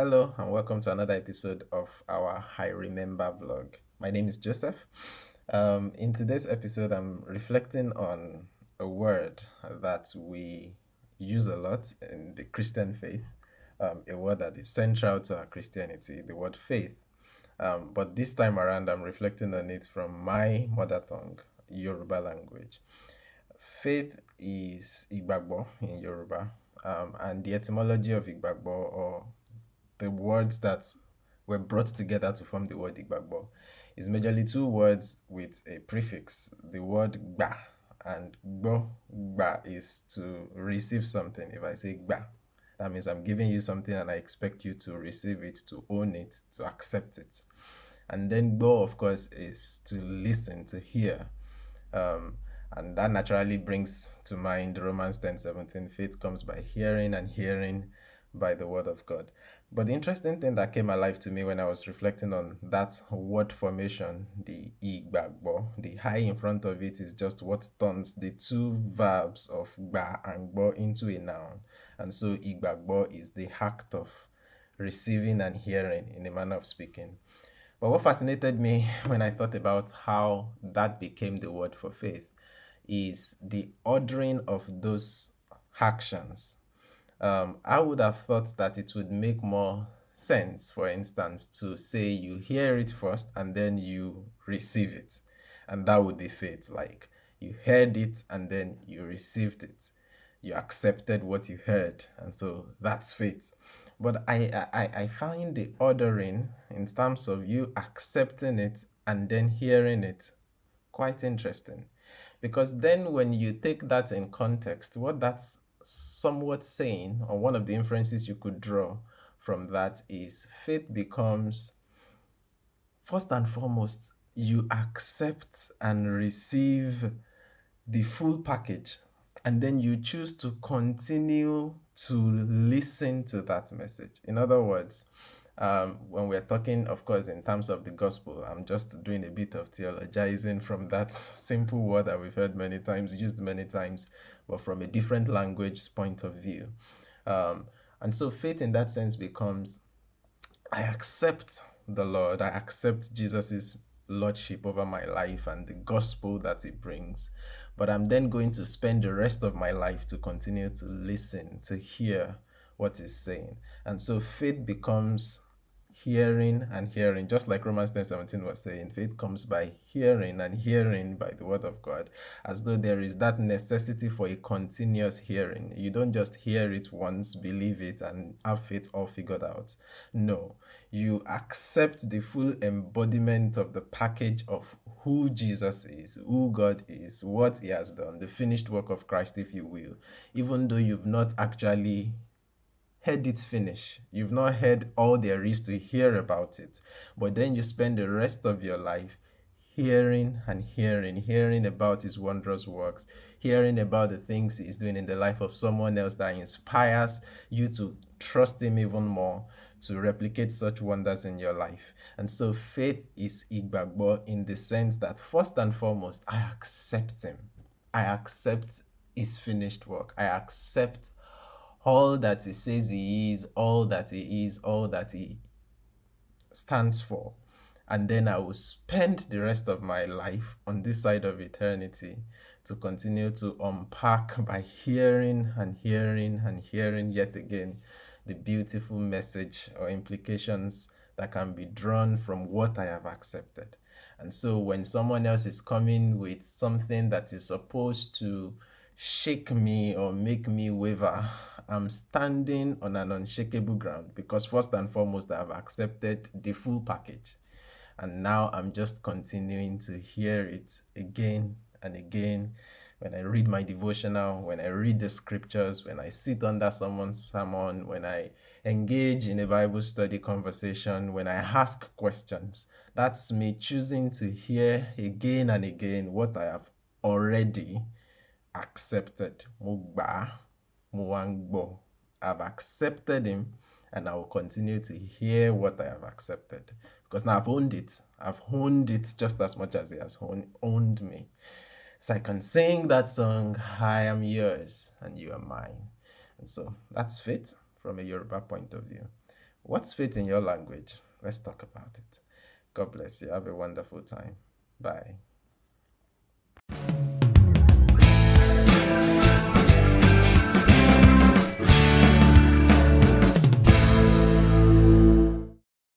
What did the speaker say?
Hello and welcome to another episode of our I Remember vlog. My name is Joseph. In today's episode, I'm reflecting on a word that we use a lot in the Christian faith, a word that is central to our Christianity, the word faith. But this time around, I'm reflecting on it from my mother tongue, Yoruba language. Faith is IGBAGBO in Yoruba, and the etymology of IGBAGBO, or the words that were brought together to form the word Igbagbo, is majorly two words with a prefix. The word gba and gbo. Gba is to receive something. If I say gba, that means I'm giving you something and I expect you to receive it, to own it, to accept it. And then gbo, of course, is to listen, to hear. Um, and that naturally brings to mind Romans 10:17. Faith comes by hearing, and hearing by the word of God. But the interesting thing that came alive to me when I was reflecting on that word formation, the igbagbo, the high in front of it is just what turns the two verbs of gba and gbo into a noun. And so igbagbo is the act of receiving and hearing in a manner of speaking. But what fascinated me when I thought about how that became the word for faith is the ordering of those actions. I would have thought that it would make more sense, for instance, to say you hear it first and then you receive it. And that would be faith. Like you heard it and then you received it. You accepted what you heard. And so that's faith. But I find the ordering in terms of you accepting it and then hearing it quite interesting. Because then when you take that in context, what that's somewhat saying, or one of the inferences you could draw from that is faith becomes, first and foremost, you accept and receive the full package, and then you choose to continue to listen to that message. In other words, when we're talking, of course, in terms of the gospel, I'm just doing a bit of theologizing from that simple word that we've heard many times, used many times, but from a different language point of view. And so faith in that sense becomes, I accept the Lord, I accept Jesus's lordship over my life and the gospel that it brings. But I'm then going to spend the rest of my life to continue to listen, to hear what he's saying. And so faith becomes hearing and hearing, just like Romans 10:17 was saying. Faith comes by hearing, and hearing by the word of God, as though there is that necessity for a continuous hearing. You don't just hear it once, believe it, and have faith all figured out. No, you accept the full embodiment of the package of who Jesus is, who God is, what he has done, the finished work of Christ, if you will, even though you've not actually heard it finish. You've not heard all there is to hear about it. But then you spend the rest of your life hearing and hearing about his wondrous works, hearing about the things he's doing in the life of someone else that inspires you to trust him even more, to replicate such wonders in your life. And so faith is Igbagbo in the sense that first and foremost, I accept him. I accept his finished work. I accept all that he says he is, all that he is, all that he stands for. And then I will spend the rest of my life on this side of eternity to continue to unpack by hearing and hearing and hearing yet again the beautiful message or implications that can be drawn from what I have accepted. And so when someone else is coming with something that is supposed to shake me or make me waver, I'm standing on an unshakable ground because first and foremost, I've accepted the full package. And now I'm just continuing to hear it again and again. When I read my devotional, when I read the scriptures, when I sit under someone's sermon, when I engage in a Bible study conversation, when I ask questions, that's me choosing to hear again and again what I have already accepted. Mugba, muangbo. I've accepted him and I will continue to hear what I have accepted. Because now I've owned it. I've owned it just as much as he has owned me. So I can sing that song, I am yours and you are mine. And so that's faith from a Yoruba point of view. What's faith in your language? Let's talk about it. God bless you. Have a wonderful time. Bye.